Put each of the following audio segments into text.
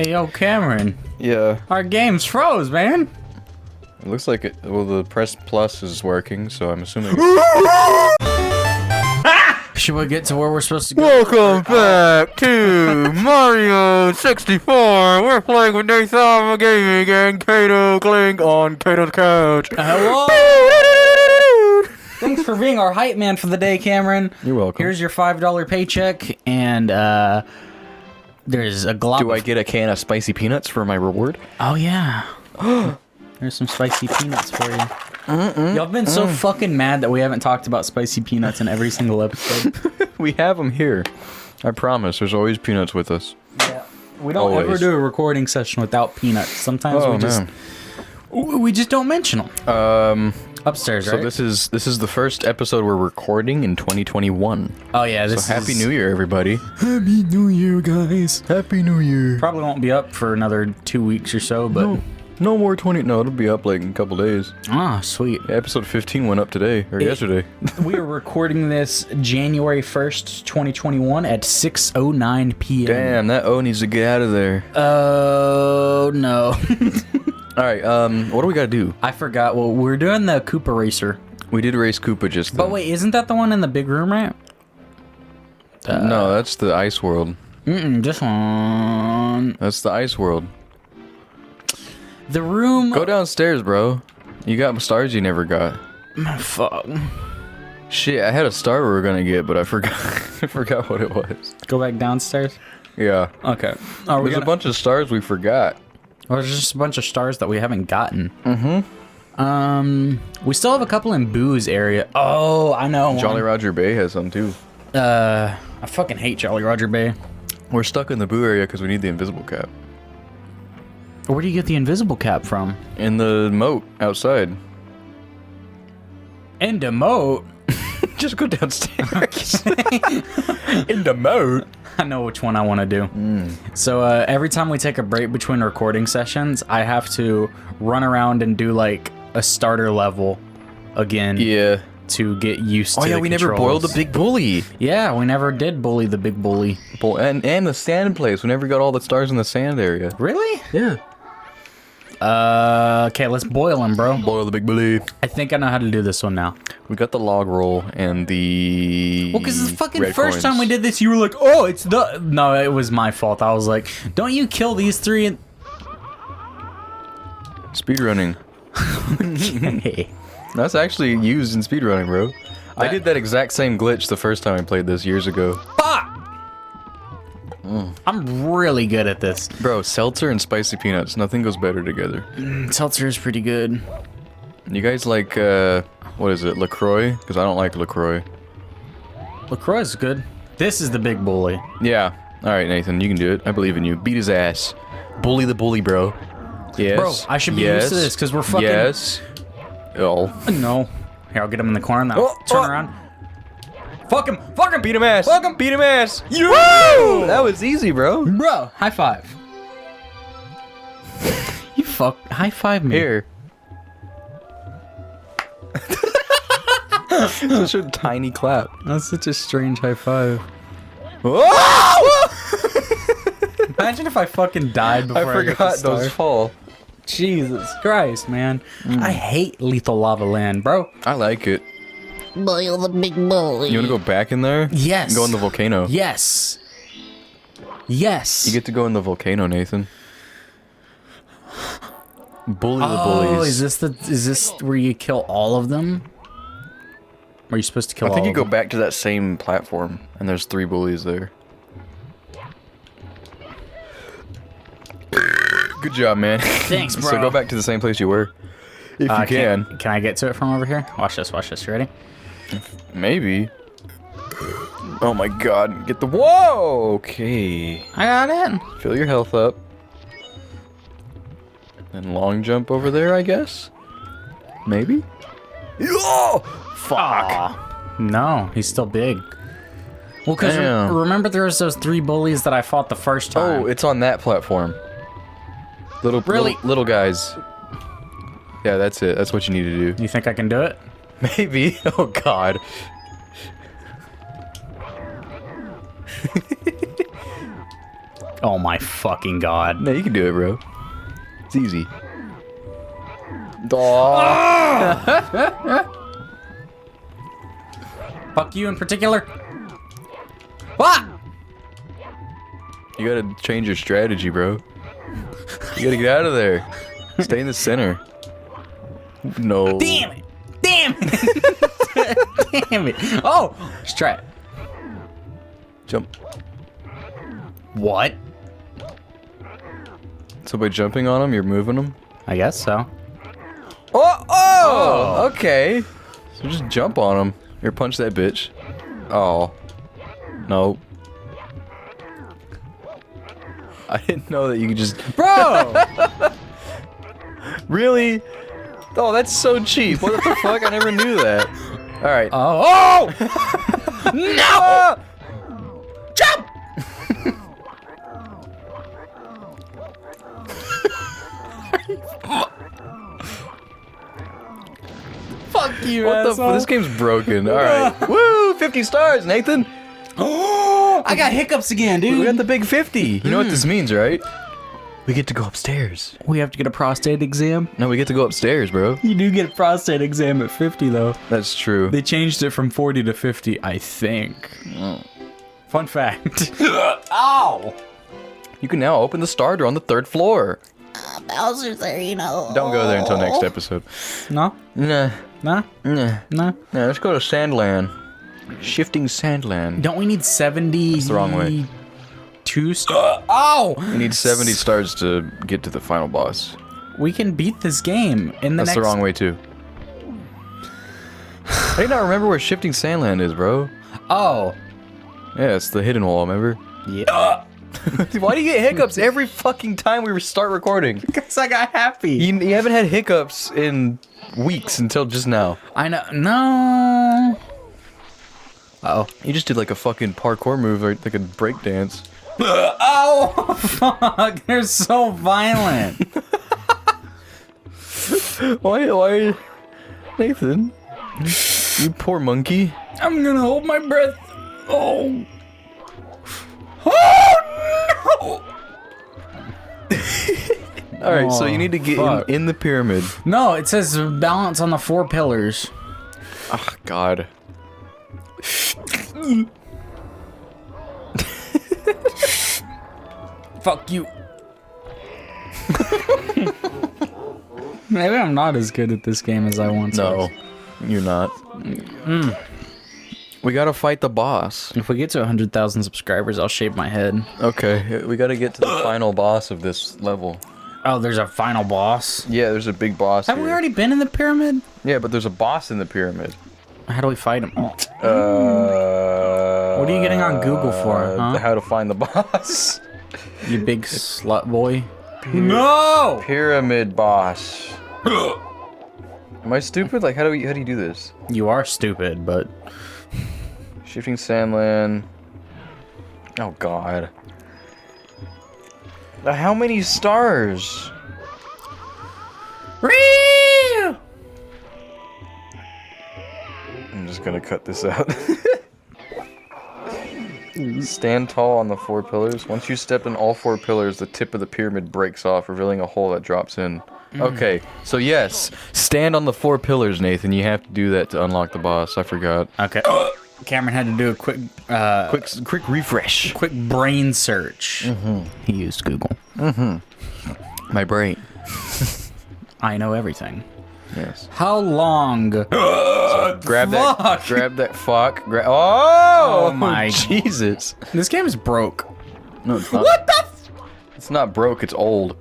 Hey, yo, Cameron. Yeah. Our game's froze, man. It looks like it. Well, the press plus is working, so I'm assuming. Should we get to where we're supposed to go? Welcome back to Mario 64. We're playing with Nathan Gaming and Kato Clink on Kato's couch. Hello. Thanks for being our hype man for the day, Cameron. You're welcome. Here's your $5 paycheck, and there's a glob. Do I get a can of spicy peanuts for my reward? Oh yeah. There's some spicy peanuts for you. Y'all been so fucking mad that we haven't talked about spicy peanuts in every single episode. We have them here. I promise. There's always peanuts with us. Yeah. We don't ever do a recording session without peanuts. Sometimes we just don't mention them. Upstairs, so right? this is the first episode we're recording in 2021. Oh yeah, So Happy New Year, everybody. Happy New Year, guys. Happy New Year. Probably won't be up for another 2 weeks or so, but No more 20. No, it'll be up like in a couple days. ah, sweet. Yeah, episode 15 went up today or yesterday. We are recording this January 1st, 2021 at 6:09 p.m. Damn, that O needs to get out of there. Oh no. All right, what do we gotta do? I forgot. Well, we're doing the Koopa Racer. We did race Koopa just then. But wait, isn't that the one in the big room, right? No, that's the ice world. This one. That's the ice world. The room. Go downstairs, bro. You got stars you never got. Fuck. Shit, I had a star we were gonna get, but I forgot. I forgot what it was. Go back downstairs. Yeah. Okay. Are we There's a bunch of stars we forgot. Or there's just a bunch of stars that we haven't gotten. We still have a couple in Boo's area. Oh, I know. Jolly Roger Bay has some too. I fucking hate Jolly Roger Bay. We're stuck in the Boo area because we need the invisible cap. Where do you get the invisible cap from? In the moat outside. In the moat. Just go downstairs. In the moat. I know which one I want to do. So every time we take a break between recording sessions, I have to run around and do like a starter level again. Yeah. To get used to. Oh yeah, we never boiled the big bully. Yeah, we never did bully the big bully. And the sand place. We never got all the stars in the sand area. Really? Yeah. Okay, let's boil him, bro. Boil the big bully. I think I know how to do this one now. We got the log roll and the. Well, because the fucking red first coins. time we did this, you were like, "Oh, it's the." No, it was my fault. I was like, "Don't you kill these three?" And Speedrunning. hey, That's actually used in speedrunning, bro. I did that exact same glitch the first time I played this years ago. fuck! I'm really good at this. Bro, seltzer and spicy peanuts. Nothing goes better together. Seltzer is pretty good. You guys like, what is it, LaCroix? Because I don't like LaCroix. LaCroix is good. This is the big bully. Yeah. Alright, Nathan, you can do it. I believe in you. Beat his ass. Bully the bully, bro. Yes. Bro, I should be used to this because we're fucking. Yes. Oh. No. Here, I'll get him in the corner now. Oh, Turn oh. around. Fuck him! Fuck him! Beat him ass. Fuck him! Beat him ass. Woo! That was easy, bro. Bro, high five. You fuck. High five me. Here. Such a tiny clap. That's such a strange high five. Whoa! Imagine if I fucking died before I forgot those fall. Jesus Christ, man. I hate Lethal Lava Land, bro. I like it. Boil the big bully. You want to go back in there? Yes. And go in the volcano. Yes. Yes. You get to go in the volcano, Nathan. Bully the Oh, bullies. is this where you kill all of them? Or are you supposed to kill all I think you of go them? back to that same platform, and there's 3 bullies there. Good job, man. Thanks, bro. So go back to the same place you were. If you can. Can I get to it from over here? Watch this, You ready? Maybe. Oh my god. Get the... Whoa! Okay. I got it. Fill your health up. And long jump over there, I guess? Maybe? Oh! Fuck. Aw. No, he's still big. Well, because Damn. remember there was those 3 bullies that I fought the first time. Oh, it's on that platform. Really? Little guys. Yeah, that's it. That's what you need to do. You think I can do it? Maybe. Oh god. Oh my fucking god. No, you can do it, bro. It's easy. Oh. Fuck you in particular. What? You gotta change your strategy, bro. You gotta get out of there. Stay in the center. No. Damn it! Damn it! Damn it! Oh! Strat. Jump. What? So by jumping on them, you're moving them? I guess so. Oh! Okay. So just jump on them. Here, punch that bitch. Oh. No. I didn't know that you could just... Bro! Really? Oh, that's so cheap. What the fuck? I never knew that. Alright. Oh! No! Jump! Fuck you, What the asshole. fuck? This game's broken. Alright. Woo! 50 stars, Nathan! Oh! I got hiccups again, dude. We got the big 50. You know what this means, right? We get to go upstairs. We have to get a prostate exam. No, we get to go upstairs, bro. You do get a prostate exam at 50, though. That's true. They changed it from 40 to 50, I think. Oh. Fun fact. Ow! You can now open the starter on the 3rd floor. Bowser's there, you know. Don't go there until next episode. No? Nah. Nah? Nah. Nah? Nah, let's go to Sandland. Shifting Sandland. Don't we need 70? That's the wrong way. 2 stars? Ow! We need 70 stars to get to the final boss. We can beat this game in the That's the wrong way, too. I did not remember where Shifting Sandland is, bro. Oh. Yeah, it's the hidden wall, remember? Yeah. Why do you get hiccups every fucking time we start recording? Because I got happy. You haven't had hiccups in weeks until just now. I know. No. Uh-oh. You just did like a fucking parkour move, or like a break dance. Oh, fuck. They're so violent. Why, Nathan? You poor monkey. I'm gonna hold my breath. Oh. Oh, no. Alright, so you need to get in the pyramid. No, it says balance on the 4 pillars. Oh, God. Fuck you. Maybe I'm not as good at this game as I once was. No, you're not. We gotta fight the boss. If we get to 100,000 subscribers, I'll shave my head. Okay, we gotta get to the final boss of this level. Oh, there's a final boss? Yeah, there's a big boss Have here. we already been in the pyramid? Yeah, but there's a boss in the pyramid. How do we fight him? What are you getting on Google for, huh? How to find the boss. You big slut boy. No! Pyramid boss. Am I stupid? Like, how do you do this? You are stupid, but... Shifting Sandland. Oh, God. How many stars? I'm just gonna cut this out. Stand tall on the 4 pillars. Once you step in all 4 pillars, the tip of the pyramid breaks off, revealing a hole that drops in. Okay, so yes, stand on the 4 pillars, Nathan. You have to do that to unlock the boss. I forgot. Okay. Cameron had to do a quick Quick refresh. quick brain search. He used Google. My brain. I know everything. Yes. How long? Grab Fuck. that. Grab that. Fuck. Oh my- Jesus. This game is broke. No, it's not. What the? It's not broke. It's old.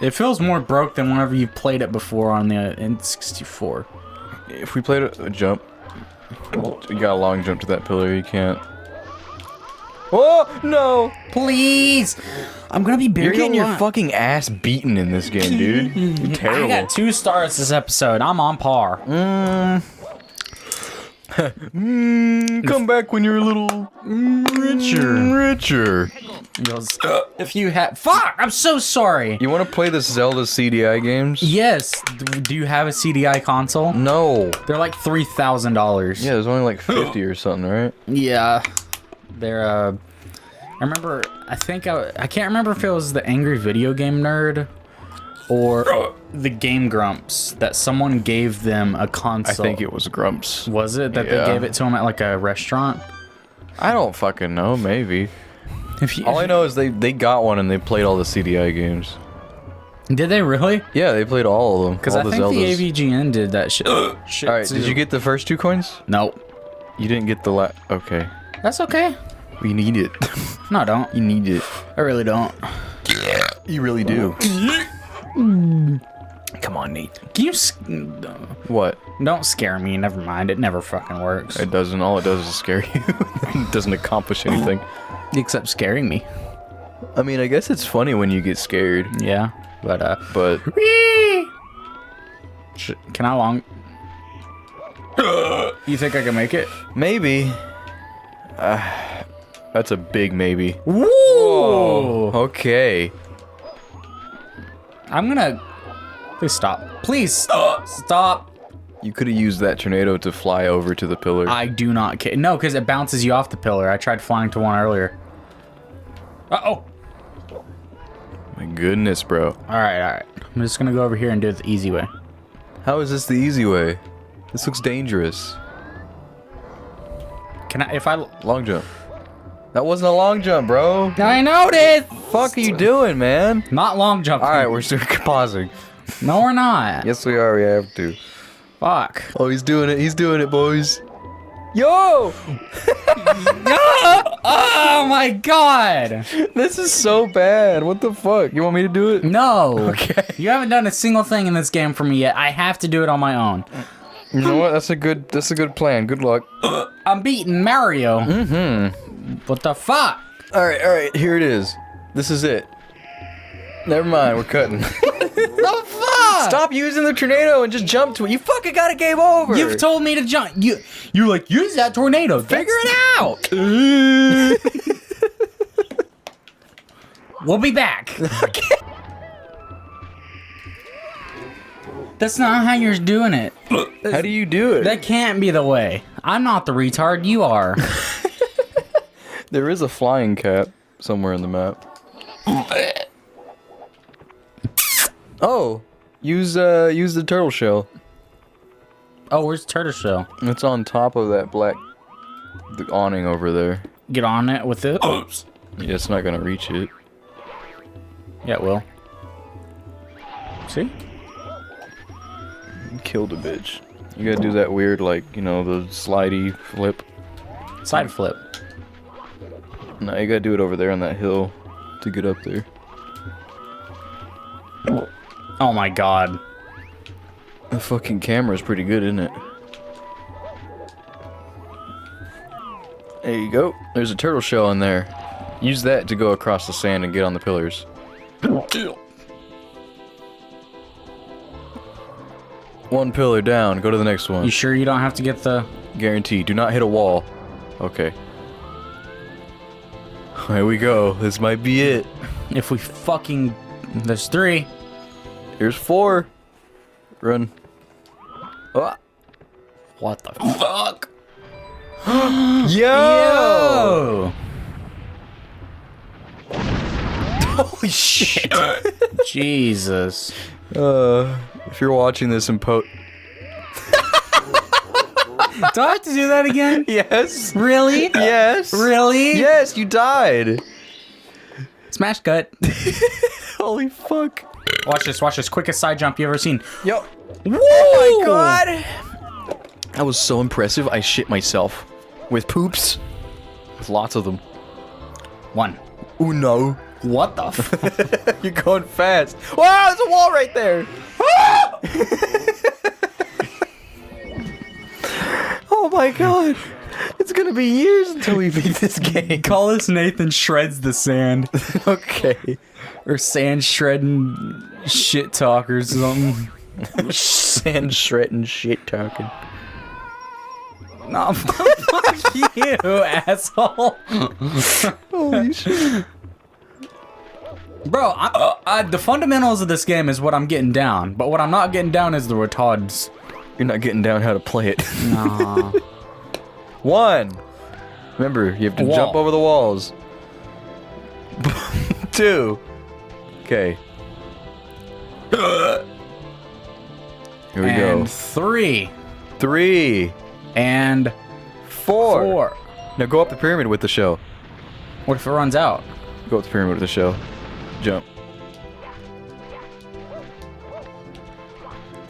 It feels more broke than whenever you've played it before on the N64. If we played a jump, you got a long jump to that pillar. You can't. Oh no! Please! I'm gonna be buried You're getting your alive. fucking ass beaten in this game, dude. You're terrible. I got 2 stars this episode. I'm on par. Come back when you're a little richer. He goes, if you had... Fuck! I'm so sorry. You want to play the Zelda CDI games? Yes. Do you have a CDI console? No. They're like $3,000. Yeah, there's only like 50 or something, right? Yeah. They're I remember. I can't remember if it was the Angry Video Game Nerd or the Game Grumps that someone gave them a console. I think it was Grumps. Was it that they gave it to them at like a restaurant? I don't fucking know. Maybe. If you, All I know is they got one and they played all the CDI games. did they really? Yeah, they played all of them. Because all I the think Zeldas. the AVGN did that shit. All right, too. did you get the first 2 coins? Nope. You didn't get the Okay. That's okay. You need it. No, I don't. You need it. I really don't. You really do. Come on, Nate. Can you? What? Don't scare me. Never mind. It never fucking works. It doesn't. All it does is scare you. It doesn't accomplish anything. Except scaring me. I mean, I guess it's funny when you get scared. Yeah, but But can I long? You think I can make it? maybe. That's a big maybe. Woo! Okay. I'm gonna. Please stop. Please stop. You could have used that tornado to fly over to the pillar. I do not care. No, because it bounces you off the pillar. I tried flying to one earlier. Uh-oh. My goodness, bro. Alright. I'm just gonna go over here and do it the easy way. How is this the easy way? This looks dangerous. Can I, if I... Long jump. That wasn't a long jump, bro. I noticed! Fuck are you doing, man? Not long jumping. Alright, we're still pausing. No, we're not. Yes, we are. We have to. Fuck. Oh, he's doing it. He's doing it, boys. Yo! Oh my god! This is so bad. What the fuck? You want me to do it? No. Okay. You haven't done a single thing in this game for me yet. I have to do it on my own. You know what? That's a good plan. Good luck. I'm beating Mario. Mm-hmm. What the fuck? Alright. Here it is. This is it. Never mind. We're cutting. The fuck? Stop using the tornado and just jump to it. You fucking got a game over. You've told me to jump. You're like, use that tornado. Figure it out. We'll be back. That's not how you're doing it. How do you do it? That can't be the way. I'm not the retard. You are. There is a flying cap somewhere in the map. Oh, use the turtle shell. Oh, where's Turtle Shell? It's on top of that the awning over there. Get on it with it. Oops. Yeah, it's not gonna reach it. Yeah, it will. See? Killed a bitch. You gotta do that weird, like, you know, the slidey flip. Side flip. No, you gotta do it over there on that hill to get up there. Oh my god. The fucking camera's pretty good, isn't it? There you go. There's a turtle shell in there. Use that to go across the sand and get on the pillars. One pillar down. Go to the next one. You sure you don't have to get the... Guarantee. Do not hit a wall. Okay. Here we go. This might be it. If we fucking... There's 3. Here's 4. Run. Oh. What the fuck? Yo! Yo! Holy shit. Jesus. If you're watching this in Do I have to do that again? Yes. Really? Yes. Really? Yes, you died. Smash cut. Holy fuck. Watch this. Quickest side jump you ever seen. Yo. Woo! Oh my god. That was so impressive. I shit myself. With poops. With lots of them. 1. Oh no. What the fuck? You're going fast. Wow, there's a wall right there. Oh my god. It's gonna be years until we beat this game. Call us Nathan Shreds the Sand. Okay. Or Sand Shredding Shit Talk or something. Sand shredding shit talking. Nah, fuck you, asshole. Holy shit. Bro, the fundamentals of this game is what I'm getting down, but what I'm not getting down is the retards. You're not getting down how to play it. Nah. 1. Remember, you have to Wall. jump over the walls. 2. Okay. Here we go. 3. 3. And 4. Now go up the pyramid with the shell. What if it runs out? Go up the pyramid with the shell. Jump.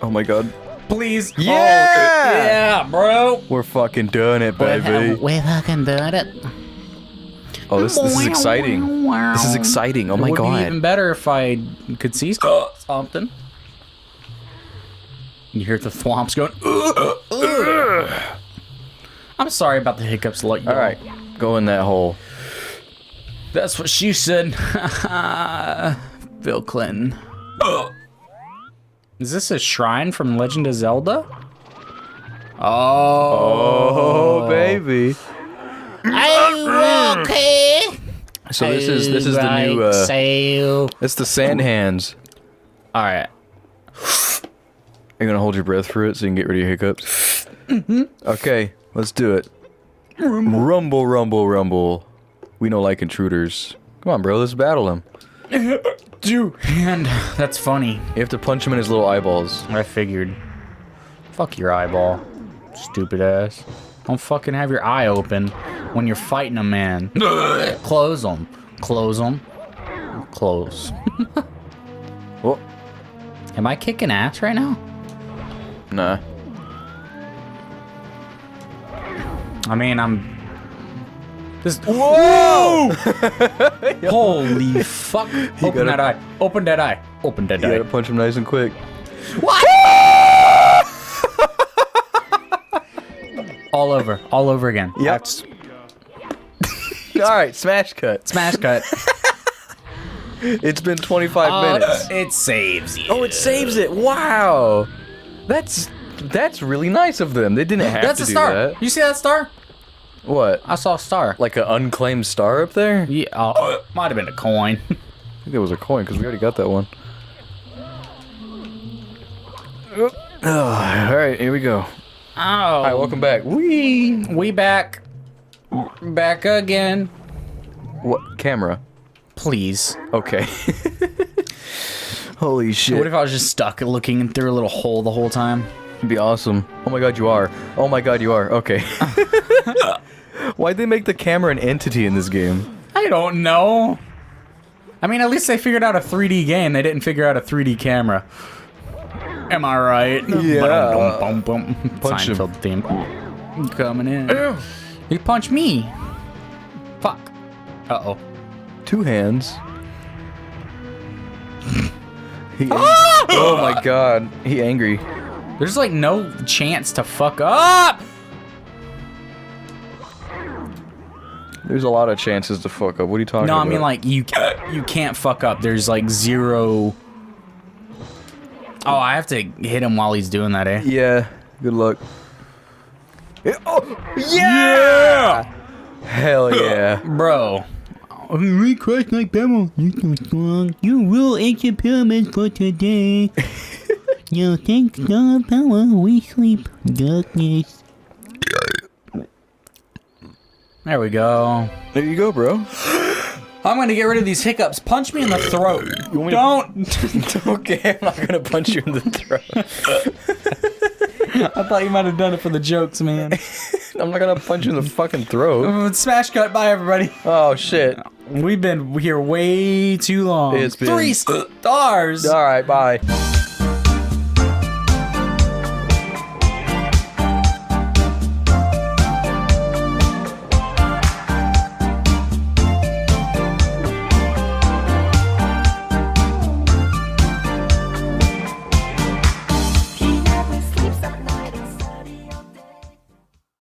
Oh my god. Please. Yeah! Oh, yeah, bro. We're fucking doing it, baby. We fucking did it. Oh, this is exciting. This is exciting. Oh my It would be god. even better if I could see something. You hear the thwomps going. I'm sorry about the hiccups. Let you. All right, go in that hole. That's what she said. Bill Clinton. Is this a shrine from Legend of Zelda? Oh, baby. Are you okay? So this is the new. It's the sand hands. All right. You're gonna hold your breath for it so you can get rid of your hiccups. Okay, let's do it. Rumble, rumble, rumble. We don't like intruders. Come on, bro. Let's battle him. And that's funny. You have to punch him in his little eyeballs. I figured. Fuck your eyeball, stupid ass. Don't fucking have your eye open when you're fighting a man. Close them. Close them. Close. Oh, Am I kicking ass right now? nah. I mean, I'm. This. Whoa! Holy fuck! Open gotta- that eye. Open that eye. Open that You eye. gotta punch him nice and quick. What? All over. All over again. Yep. That's- All right, smash cut. Smash cut. It's been 25 minutes. It saves you. Oh, it saves it. Wow. That's really nice of them. They didn't have That's to a do star. that. You see that star? What? I saw a star. Like an unclaimed star up there? Yeah, might have been a coin. I think it was a coin because we already got that one. All right, here we go. Oh. All right, welcome back. We back. Back again. What camera? Please. Okay. Holy shit. What if I was just stuck looking through a little hole the whole time? It'd be awesome. Oh my god, you are. Oh my god, you are. Okay. Why'd they make the camera an entity in this game? I don't know. I mean, at least they figured out a 3D game. They didn't figure out a 3D camera. Am I right? Yeah. Bum. Punch him. Seinfeld theme. Coming in. You punch me. Fuck. Uh-oh. 2 hands. Oh my god, he angry. There's like no chance to fuck up. There's a lot of chances to fuck up. What are you talking No, about? I mean like you can't fuck up. There's like 0. Oh, I have to hit him while he's doing that, eh? Yeah. Good luck. Oh, yeah! Hell yeah. Bro. We crushed like Bama. You will ancient pyramids for today. Yo, thanks God power, we sleep. Darkness. There we go. There you go, bro. I'm gonna get rid of these hiccups. Punch me in the throat. Don't. Okay, I'm not gonna punch you in the throat. I thought you might have done it for the jokes, man. I'm not gonna punch you in the fucking throat. Smash cut. Bye, everybody. Oh shit. We've been here way too long. It's been- 3 stars. Alright, bye.